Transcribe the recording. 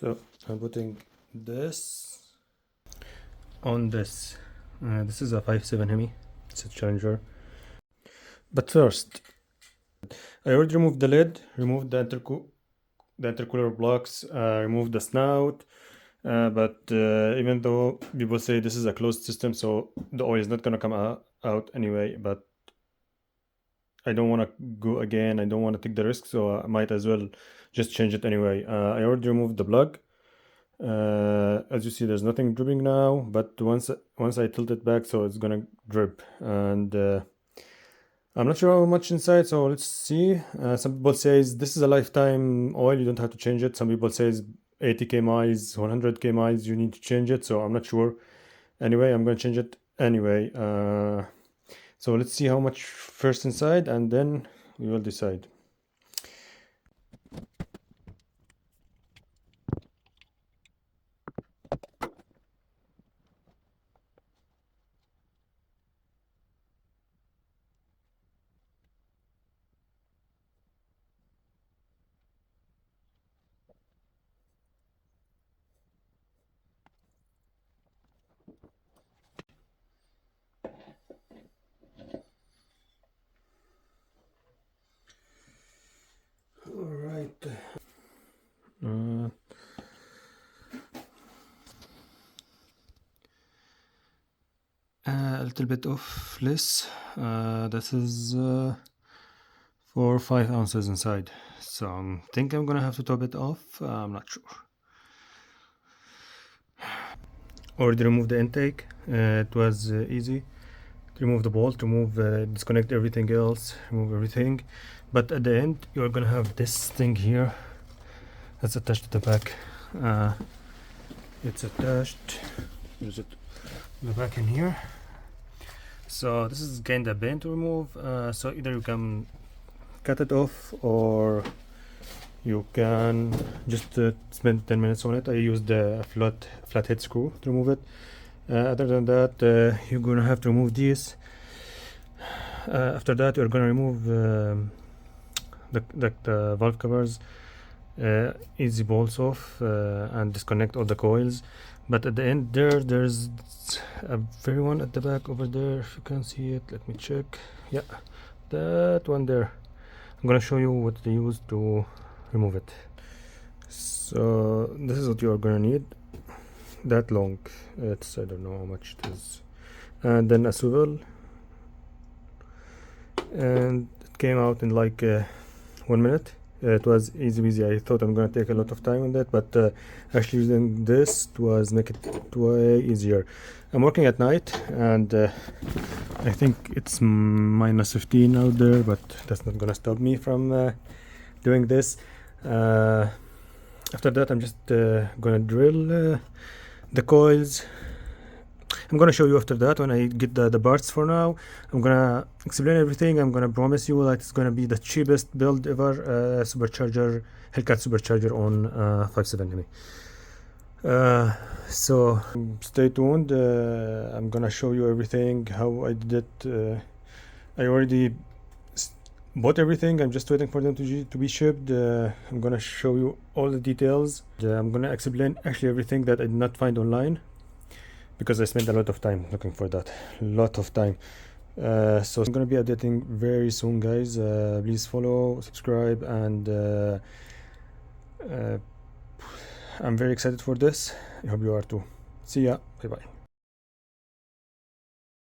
So I'm putting this on this. This is a 5.7 Hemi. It's a Challenger. But first, I already removed the lid, removed the intercooler blocks, removed the snout. But even though people say this is a closed system, so the oil is not gonna come out anyway, but I don't want to go again. I don't want to take the risk, so I might as well just change it anyway. I already removed the plug. As you see, there's nothing dripping now, but once I tilt it back, so it's gonna drip. And I'm not sure how much inside, so let's see. Some people says this is a lifetime oil, you don't have to change it. Some people says 80k miles, 100k miles, you need to change it, so I'm not sure. Anyway, I'm gonna change it anyway. So let's see how much first inside, and then we will decide. All right. A little bit of less. This is 4 or 5 ounces inside, so I think I'm gonna have to top it off. I'm not sure. Already removed the intake. It was easy to remove the bolt, disconnect everything else, remove everything. But at the end, you're gonna have this thing here that's attached to the back. It's attached. There's it the back in here. So this is kind of pain to remove. So either you can cut it off, or you can just spend 10 minutes on it. I used a flathead screw to remove it. Other than that, you're gonna have to remove these. After that, you're gonna remove the valve covers, easy bolts off, and disconnect all the coils. But at the end there's a very one at the back over there, if you can see it. Let me check. Yeah, that one there. I'm gonna show you what they use to remove it. So this is what you're gonna need. That long, it's, I don't know how much it is. And then a swivel, and it came out in like 1 minute. It was easy peasy. I thought I'm gonna take a lot of time on that, but actually using this was make it way easier. I'm working at night, and I think it's minus 15 out there, but that's not gonna stop me from doing this. After that, I'm just gonna drill the coils. I'm gonna show you after that when I get the parts. For now, I'm gonna explain everything. I'm gonna promise you that it's gonna be the cheapest build ever, supercharger, Hellcat Supercharger on 5.7 Hemi. So stay tuned. I'm gonna show you everything, how I did it. I already bought everything. I'm just waiting for them to be shipped. I'm gonna show you all the details. I'm gonna explain actually everything that I did not find online, because I spent a lot of time looking for that. So I'm gonna be updating very soon, guys. Please follow, subscribe, and I'm very excited for this. I hope you are too. See ya. Bye bye.